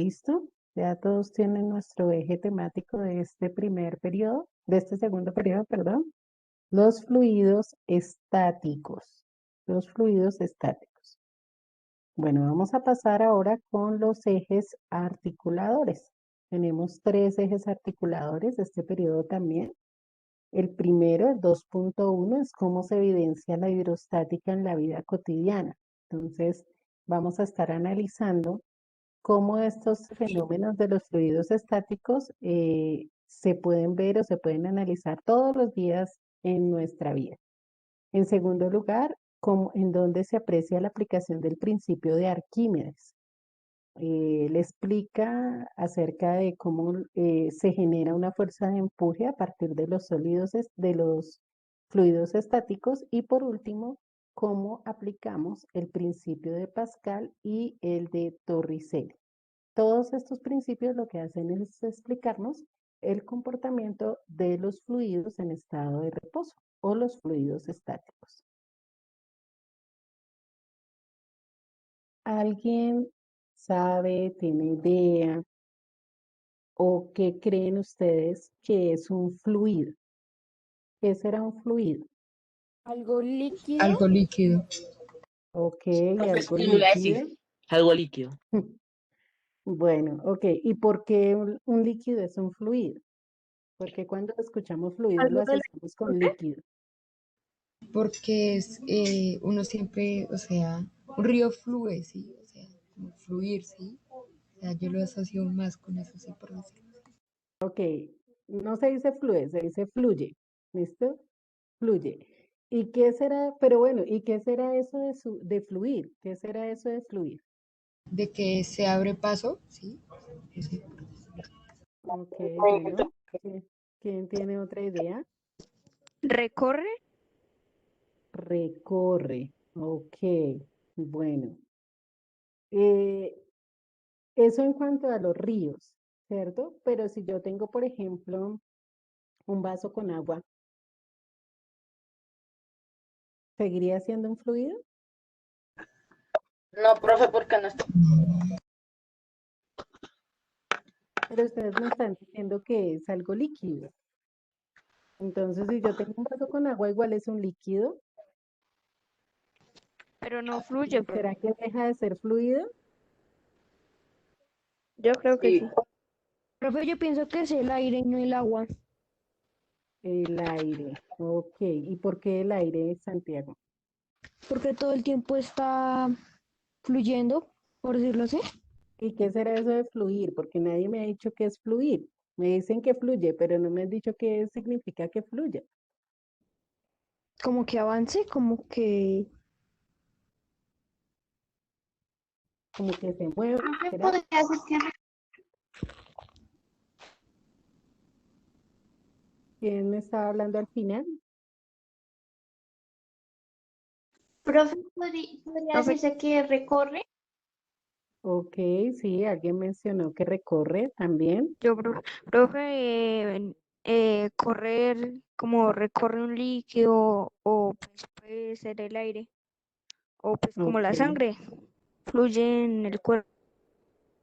¿Listo? Ya todos tienen nuestro eje temático de este primer periodo, de este segundo periodo, perdón. Los fluidos estáticos. Los fluidos estáticos. Bueno, vamos a pasar ahora con los ejes articuladores. Tenemos tres ejes articuladores de este periodo también. El primero, el 2.1, es cómo se evidencia la hidrostática en la vida cotidiana. Entonces, vamos a estar analizando cómo estos fenómenos de los fluidos estáticos se pueden ver o se pueden analizar todos los días en nuestra vida. En segundo lugar, en donde se aprecia la aplicación del principio de Arquímedes. Le explica acerca de cómo se genera una fuerza de empuje a partir de los de los fluidos estáticos y por último, cómo aplicamos el principio de Pascal y el de Torricelli. Todos estos principios lo que hacen es explicarnos el comportamiento de los fluidos en estado de reposo o los fluidos estáticos. ¿Alguien sabe, tiene idea o qué creen ustedes que es un fluido? ¿Qué será un fluido? Algo líquido. Algo líquido. Ok, Pues, algo yo lo iba a decir, líquido. algo líquido. Bueno, ok. ¿Y por qué un líquido es un fluido? Porque cuando escuchamos fluido lo Algo de la asociamos con líquido. Porque es, uno siempre, o sea, un río fluye, ¿sí? O sea, como fluir, ¿sí? O sea, yo lo asocio más con eso, sí, por decirlo así. Ok, no se dice fluye, se dice fluye. ¿Listo? Fluye. ¿Y qué será? Pero bueno, ¿y qué será eso de fluir? ¿Qué será eso de fluir? De que se abre paso, ¿sí? Ese. Ok, bueno. ¿Quién tiene otra idea? recorre. Recorre. Ok, bueno. Eh, eso en cuanto a los ríos, ¿cierto? Pero si yo tengo, por ejemplo, un vaso con agua, ¿seguiría siendo un fluido? No, profe, porque no está. Pero ustedes me están diciendo que es algo líquido. Entonces, si yo tengo un vaso con agua, igual es un líquido. Pero no fluye, profe. ¿Será que deja de ser fluido? Yo creo que Sí. sí. Profe, yo pienso que es el aire y no el agua. El aire. Ok. ¿Y por qué el aire, Santiago? Porque todo el tiempo está fluyendo, por decirlo así. ¿Y qué será eso de fluir? Porque nadie me ha dicho qué es fluir. Me dicen que fluye, pero no me han dicho qué significa que fluya. Como que avance, como que... Como que se mueva, Profe, ¿será? podría ser que, ¿Quién me estaba hablando al final? profe, podría Profe, decirse que recorre. Ok, sí, alguien mencionó que recorre también. profe, correr, como recorre un líquido, o pues puede ser el aire, o pues como Ok, la sangre, fluye en el cuerpo.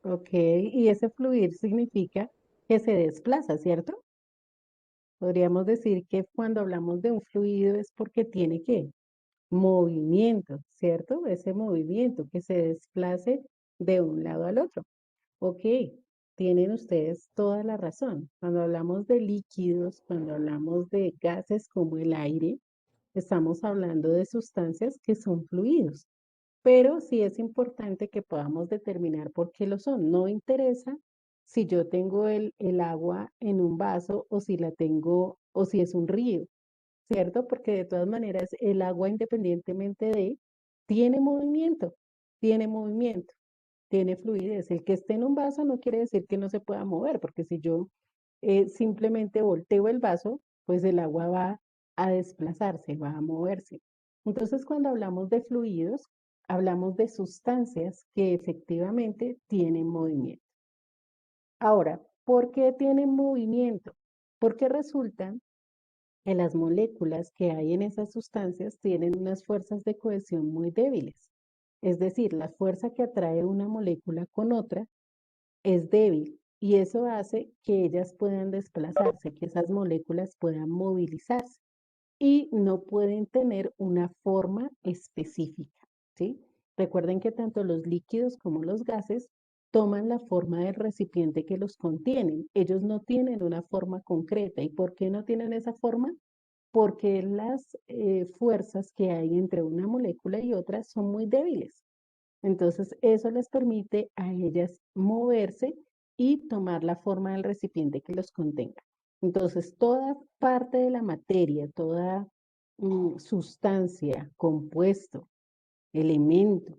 ok. Y ese fluir significa que se desplaza, ¿cierto? Podríamos decir que cuando hablamos de un fluido es porque tiene que movimiento, ¿cierto? Ese movimiento que se desplace de un lado al otro. Ok, tienen ustedes toda la razón. Cuando hablamos de líquidos, cuando hablamos de gases como el aire, estamos hablando de sustancias que son fluidos. Pero sí es importante que podamos determinar por qué lo son. No interesa si yo tengo el agua en un vaso o si la tengo o si es un río, ¿cierto? Porque de todas maneras el agua independientemente de, tiene movimiento, tiene movimiento, tiene fluidez. El que esté en un vaso no quiere decir que no se pueda mover, porque si yo simplemente volteo el vaso, pues el agua va a desplazarse, va a moverse. Entonces, cuando hablamos de fluidos, hablamos de sustancias que efectivamente tienen movimiento. Ahora, ¿por qué tienen movimiento? Porque resulta que las moléculas que hay en esas sustancias tienen unas fuerzas de cohesión muy débiles. Es decir, la fuerza que atrae una molécula con otra es débil y eso hace que ellas puedan desplazarse, que esas moléculas puedan movilizarse y no pueden tener una forma específica, ¿sí? Recuerden que tanto los líquidos como los gases toman la forma del recipiente que los contienen. Ellos no tienen una forma concreta. ¿Y por qué no tienen esa forma? Porque las fuerzas que hay entre una molécula y otra son muy débiles. Entonces, eso les permite a ellas moverse y tomar la forma del recipiente que los contenga. Entonces, toda parte de la materia, toda sustancia, compuesto, elemento,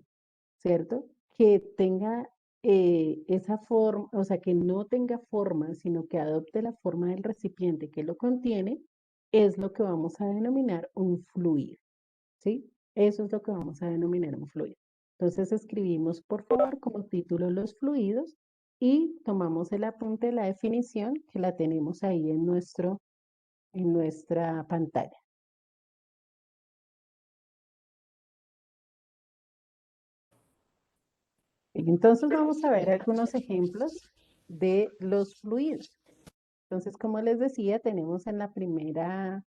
¿cierto? Que tenga esa forma, o sea, que no tenga forma, sino que adopte la forma del recipiente que lo contiene, es lo que vamos a denominar un fluido, ¿sí? Eso es lo que vamos a denominar un fluido. Entonces escribimos, por favor, como título los fluidos y tomamos el apunte de la definición que la tenemos ahí en nuestra pantalla. Entonces vamos a ver algunos ejemplos de los fluidos. Entonces, como les decía, tenemos en la primera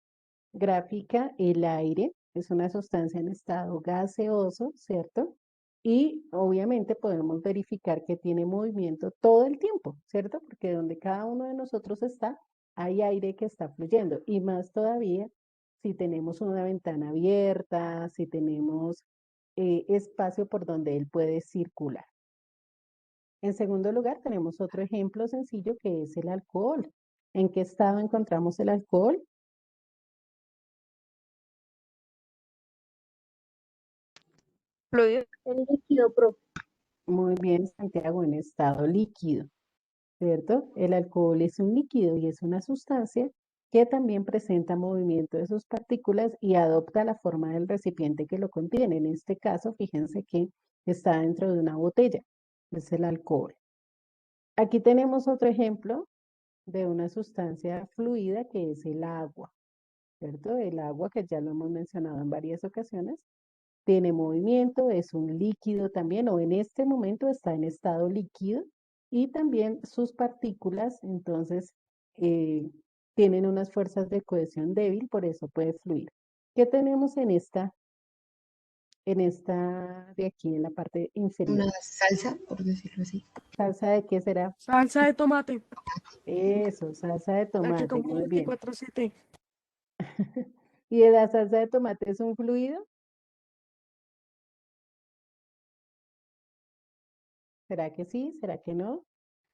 gráfica el aire, es una sustancia en estado gaseoso, ¿cierto? Y obviamente podemos verificar que tiene movimiento todo el tiempo, ¿cierto? Porque donde cada uno de nosotros está, hay aire que está fluyendo. Y más todavía si tenemos una ventana abierta, si tenemos espacio por donde él puede circular. En segundo lugar, tenemos otro ejemplo sencillo que es el alcohol. ¿En qué estado encontramos el alcohol? Fluido. El líquido, profe. Muy bien, Santiago, en estado líquido, ¿cierto? El alcohol es un líquido y es una sustancia que también presenta movimiento de sus partículas y adopta la forma del recipiente que lo contiene. En este caso, fíjense que está dentro de una botella, es el alcohol. Aquí tenemos otro ejemplo de una sustancia fluida que es el agua, ¿cierto? El agua, que ya lo hemos mencionado en varias ocasiones, tiene movimiento, es un líquido también, o en este momento está en estado líquido, y también sus partículas, entonces, tienen unas fuerzas de cohesión débil, por eso puede fluir. ¿Qué tenemos en esta de aquí, en la parte inferior? Una salsa, por decirlo así. ¿Salsa de qué será? Salsa de tomate. Eso, salsa de La que tomate, como muy bien. 24/7. ¿Y la salsa de tomate es un fluido? ¿Será que sí? ¿Será que no?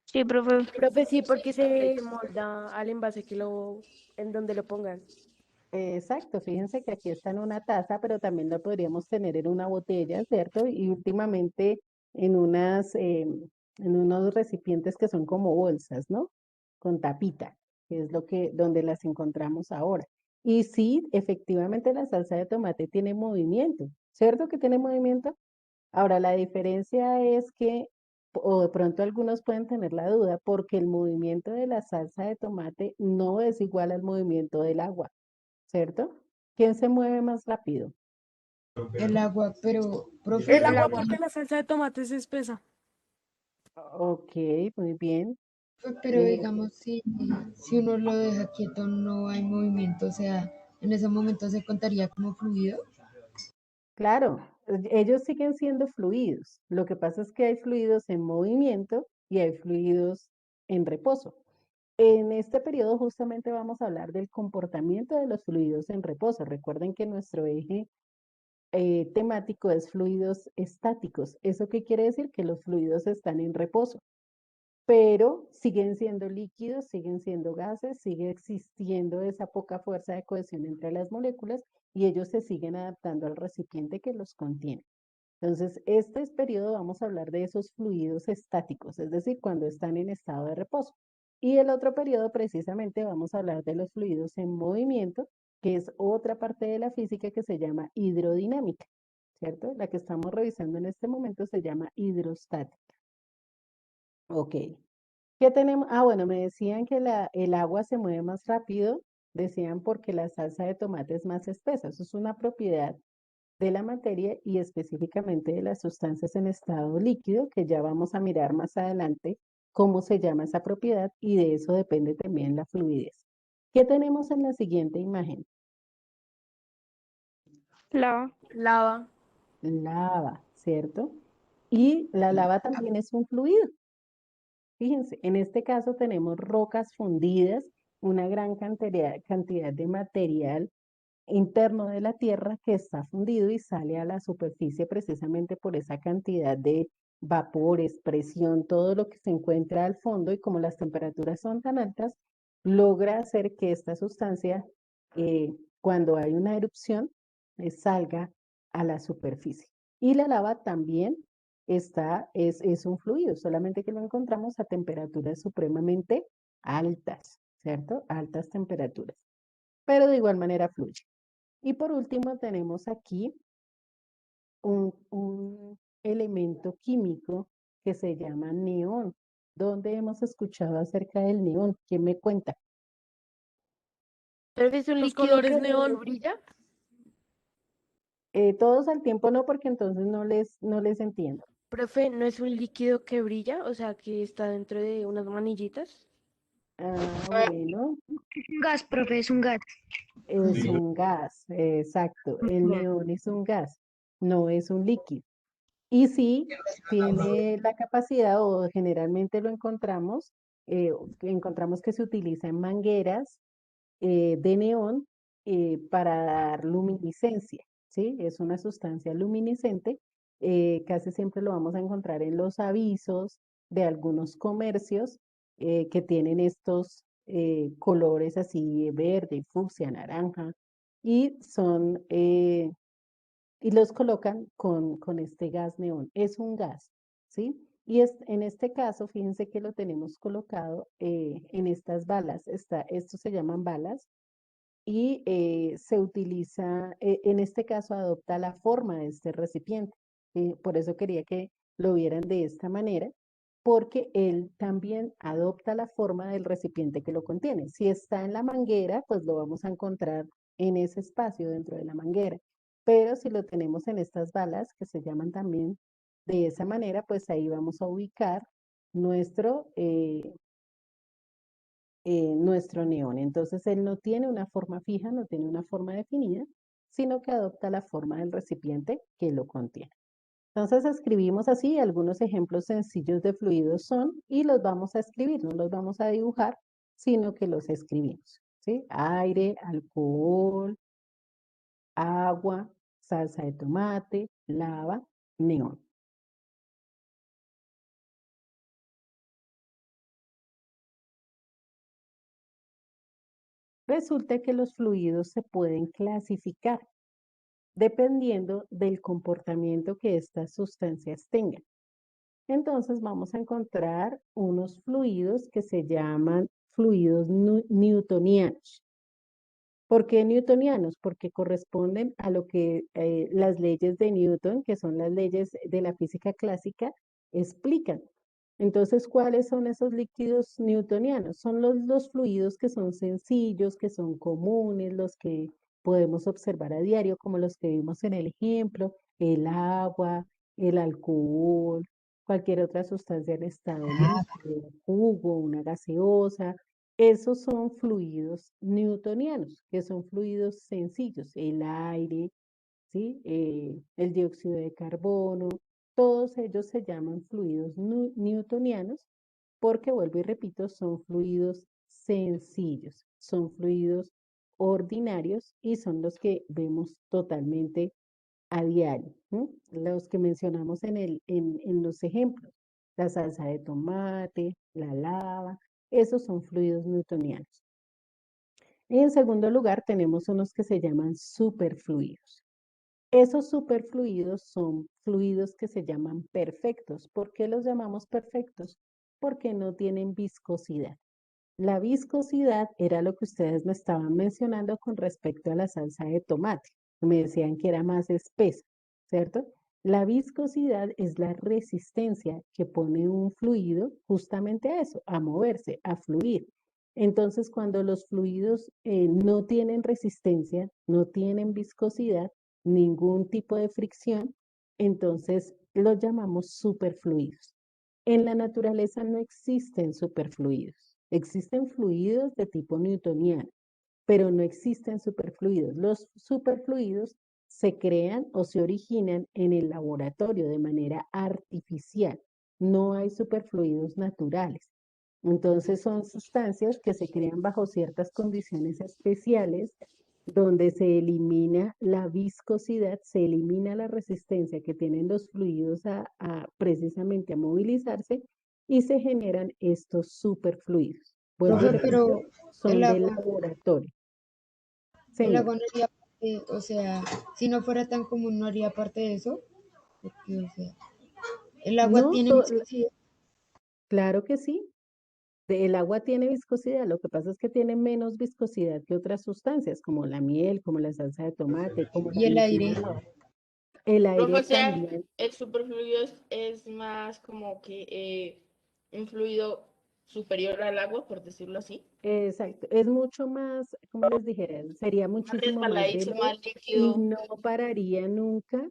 Sí, profe. Profe, sí, porque se molda al envase en donde lo pongan. Exacto, fíjense que aquí está en una taza, pero también lo podríamos tener en una botella, ¿cierto? Y últimamente en en unos recipientes que son como bolsas, ¿no? Con tapita, que es donde las encontramos ahora. Y sí, efectivamente la salsa de tomate tiene movimiento, ¿cierto que tiene movimiento? Ahora, la diferencia es que, o de pronto algunos pueden tener la duda, porque el movimiento de la salsa de tomate no es igual al movimiento del agua, ¿cierto? ¿Quién se mueve más rápido? El agua, pero, profe, El agua agua. porque la salsa de tomate es espesa. Ok, muy bien. pero Eh, digamos, si uno lo deja quieto, no hay movimiento, o sea, en ese momento se contaría como fluido. claro, ellos siguen siendo fluidos. Lo que pasa es que hay fluidos en movimiento y hay fluidos en reposo. En este periodo justamente vamos a hablar del comportamiento de los fluidos en reposo. Recuerden que nuestro eje temático es fluidos estáticos. ¿Eso qué quiere decir? Que los fluidos están en reposo, pero siguen siendo líquidos, siguen siendo gases, sigue existiendo esa poca fuerza de cohesión entre las moléculas y ellos se siguen adaptando al recipiente que los contiene. Entonces, este periodo vamos a hablar de esos fluidos estáticos, es decir, cuando están en estado de reposo. Y el otro periodo precisamente vamos a hablar de los fluidos en movimiento, que es otra parte de la física que se llama hidrodinámica, ¿cierto? La que estamos revisando en este momento se llama hidrostática. Ok. ¿Qué tenemos? Ah, bueno, me decían que el agua se mueve más rápido, decían porque la salsa de tomate es más espesa. Eso es una propiedad de la materia y específicamente de las sustancias en estado líquido, que ya vamos a mirar más adelante cómo se llama esa propiedad y de eso depende también la fluidez. ¿Qué tenemos en la siguiente imagen? Lava. Lava. Lava, ¿cierto? Y la lava también es un fluido. Fíjense, en este caso tenemos rocas fundidas, una gran cantidad de material interno de la Tierra que está fundido y sale a la superficie precisamente por esa cantidad de vapores, presión, todo lo que se encuentra al fondo y como las temperaturas son tan altas, logra hacer que esta sustancia, cuando hay una erupción, salga a la superficie. Y la lava también es un fluido, solamente que lo encontramos a temperaturas supremamente altas, ¿cierto? Altas temperaturas, pero de igual manera fluye. Y por último tenemos aquí un elemento químico que se llama neón. ¿Dónde hemos escuchado acerca del neón? ¿Quién me cuenta? ¿Pero es un Los líquido colores que neón? brilla? Todos al tiempo no, porque entonces no les entiendo. Profe, ¿no es un líquido que brilla? O sea, que está dentro de unas manillitas. Ah, bueno, Un gas, profe, es un gas. es un gas, exacto. El neón es un gas, no es un líquido. Y sí, tiene la capacidad, o generalmente lo encontramos que se utiliza en mangueras de neón para dar luminiscencia, ¿sí? Es una sustancia luminiscente, casi siempre lo vamos a encontrar en los avisos de algunos comercios que tienen estos colores así verde, fucsia, naranja, y y los colocan con este gas neón. Es un gas, ¿sí? Y en este caso, fíjense que lo tenemos colocado en estas balas. Estos se llaman balas y se utiliza, en este caso adopta la forma de este recipiente. Por eso quería que lo vieran de esta manera, porque él también adopta la forma del recipiente que lo contiene. Si está en la manguera, pues lo vamos a encontrar en ese espacio dentro de la manguera. Pero si lo tenemos en estas balas, que se llaman también de esa manera, pues ahí vamos a ubicar nuestro, nuestro neón. Entonces, él no tiene una forma fija, no tiene una forma definida, sino que adopta la forma del recipiente que lo contiene. Entonces, escribimos así, algunos ejemplos sencillos de fluidos son, y los vamos a escribir, no los vamos a dibujar, sino que los escribimos, ¿sí? Aire, alcohol, agua, salsa de tomate, lava, neón. Resulta que los fluidos se pueden clasificar dependiendo del comportamiento que estas sustancias tengan. Entonces vamos a encontrar unos fluidos que se llaman fluidos newtonianos. ¿Por qué newtonianos? Porque corresponden a lo que las leyes de Newton, que son las leyes de la física clásica, explican. Entonces, ¿cuáles son esos líquidos newtonianos? Son los fluidos que son sencillos, que son comunes, los que podemos observar a diario, como los que vimos en el ejemplo, el agua, el alcohol, cualquier otra sustancia en estado líquido, jugo, una gaseosa. Esos son fluidos newtonianos, que son fluidos sencillos, el aire, ¿sí? El dióxido de carbono, todos ellos se llaman fluidos newtonianos porque, vuelvo y repito, son fluidos sencillos, son fluidos ordinarios y son los que vemos totalmente a diario, ¿no? Los que mencionamos en los ejemplos, la salsa de tomate, la lava, esos son fluidos newtonianos. Y en segundo lugar tenemos unos que se llaman superfluidos. Esos superfluidos son fluidos que se llaman perfectos. ¿Por qué los llamamos perfectos? Porque no tienen viscosidad. La viscosidad era lo que ustedes me estaban mencionando con respecto a la salsa de tomate. Me decían que era más espesa, ¿cierto? La viscosidad es la resistencia que pone un fluido justamente a eso, a moverse, a fluir. Entonces, cuando los fluidos no tienen resistencia, no tienen viscosidad, ningún tipo de fricción, entonces los llamamos superfluidos. En la naturaleza no existen superfluidos. Existen fluidos de tipo newtoniano, pero no existen superfluidos. Los superfluidos se crean o se originan en el laboratorio de manera artificial. No hay superfluidos naturales. Entonces son sustancias que se crean bajo ciertas condiciones especiales donde se elimina la viscosidad, se elimina la resistencia que tienen los fluidos precisamente a movilizarse y se generan estos superfluidos. Vuelvo y Profe, pero repito, el son de agua, laboratorio. el Señor, agua no haría parte, o sea, si no fuera tan común, no haría parte de eso. Porque, o sea, el agua no, tiene viscosidad. claro que sí. El agua tiene viscosidad, lo que pasa es que tiene menos viscosidad que otras sustancias, como la miel, como la salsa de tomate, como la Y el aire. misma lava. El Profe, aire o sea, también. el superfluido es más como que un fluido superior al agua, por decirlo así. Exacto, es mucho más, como les dijera, sería Más muchísimo más resbaladizo, veloz más y líquido. no pararía nunca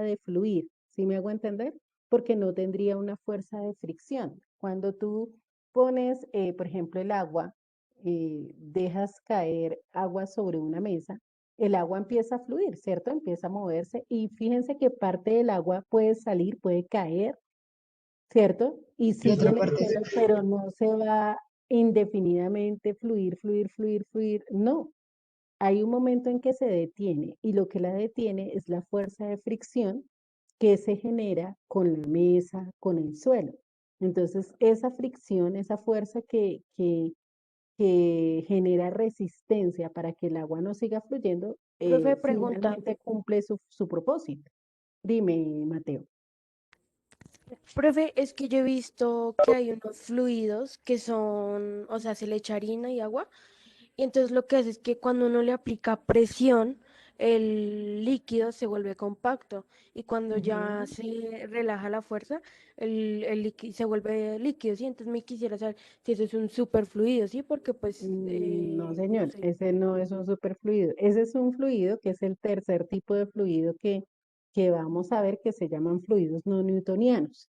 de fluir, ¿sí me hago entender? Porque no tendría una fuerza de fricción. Cuando tú pones, por ejemplo, el agua, dejas caer agua sobre una mesa, el agua empieza a fluir, ¿cierto? Empieza a moverse y fíjense que parte del agua puede salir, puede caer, ¿cierto? Y Y sigue otra en el parte suelo, pero no se va indefinidamente fluir, fluir, fluir, fluir. No, hay un momento en que se detiene y lo que la detiene es la fuerza de fricción que se genera con la mesa, con el suelo. Entonces, esa fricción, esa fuerza que genera resistencia para que el agua no siga fluyendo, Profe, pregunta. finalmente cumple su propósito. Dime, Mateo. Profe, es que yo he visto que hay unos fluidos que son, o sea, se le echa harina y agua, y entonces lo que hace es que cuando uno le aplica presión, el líquido se vuelve compacto, y cuando ya Ujú. se relaja la fuerza, el líquido se vuelve líquido, ¿sí? Entonces me quisiera saber si eso es un superfluido, ¿sí? Porque pues, No, no señor, sé. ese no es un superfluido. Ese es un fluido que es el tercer tipo de fluido que vamos a ver que se llaman fluidos no newtonianos,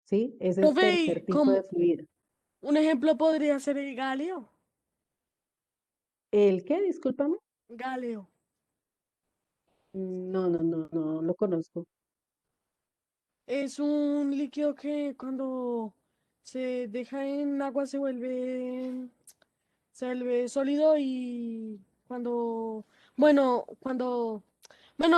¿sí? Ese es Profe, tercer tipo de fluido. un ejemplo podría ser el galio. ¿El qué? Discúlpame. Galio. No, no, no, no lo conozco. Es un líquido que cuando se deja en agua se vuelve sólido y bueno,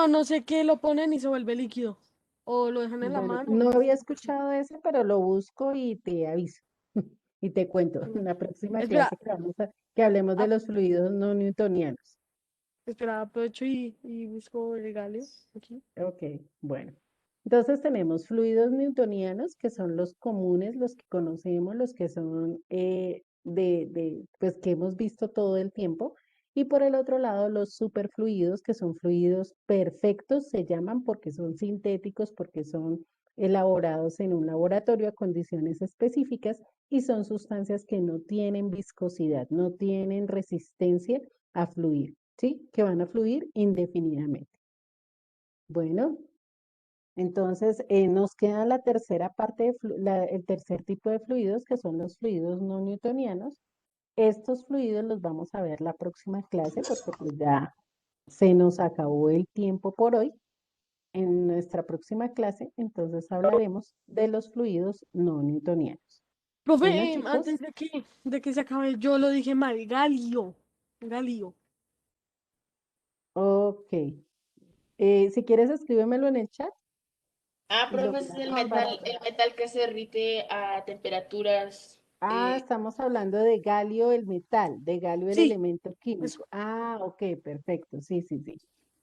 no sé qué lo ponen y se vuelve líquido. O lo dejan en la Bueno, mano, no no había sé. escuchado ese, pero lo busco y te aviso y te cuento en la próxima Espera, clase que hablemos de ap- los fluidos no newtonianos. espera, aprovecho y busco el galio aquí. Ok, bueno. Entonces tenemos fluidos newtonianos, que son los comunes, los que conocemos, los que son pues que hemos visto todo el tiempo. Y por el otro lado, los superfluidos, que son fluidos perfectos, se llaman porque son sintéticos, porque son elaborados en un laboratorio a condiciones específicas y son sustancias que no tienen viscosidad, no tienen resistencia a fluir, ¿sí? Que van a fluir indefinidamente. Bueno, entonces nos queda la tercera parte, el tercer tipo de fluidos, que son los fluidos no newtonianos. Estos fluidos los vamos a ver la próxima clase porque pues ya se nos acabó el tiempo por hoy. En nuestra próxima clase, entonces hablaremos de los fluidos no newtonianos. Profe, Bueno, chicos, antes de que se acabe, yo lo dije mal, galio. Galio. ok. Si quieres, escríbemelo en el chat Ah, y lo profe, ese es miramos para... el metal que se derrite a temperaturas. Estamos hablando de galio, el metal, de galio, el Sí, elemento eso. químico. Ok, perfecto. Sí, sí, sí.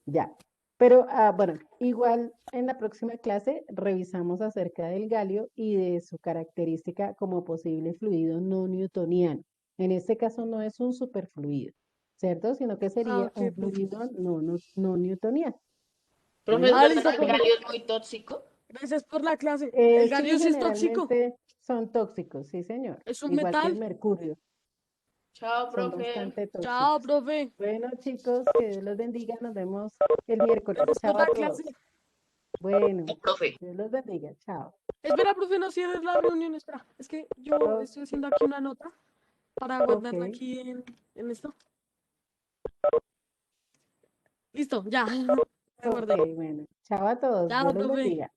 Ya. Pero bueno, igual en la próxima clase revisamos acerca del galio y de su característica como posible fluido no newtoniano. En este caso no es un superfluido, ¿cierto? Sino que Ah, sería un ok, profe. fluido no newtoniano. Profe, ¿es Bueno, Ah, verdad listo, que el profe. galio es muy tóxico? Gracias por la clase. ¿El sí, galio sí es tóxico? generalmente son tóxicos, sí, señor. ¿Es un Igual que el metal? mercurio, Chao, son profe. bastante Chao, tóxicos. profe. Bueno, chicos, que Dios los bendiga. Nos vemos el miércoles. Gracias por Chao a la clase. todos. Bueno, profe. Dios los bendiga. Chao. Espera, profe, no cierres la reunión, espera. Es que yo Oh, estoy haciendo aquí una nota para guardarla ok, aquí en esto. Listo, ya. La ok, guardé. bueno. Chao a todos. Chao, Dios los profe. bendiga.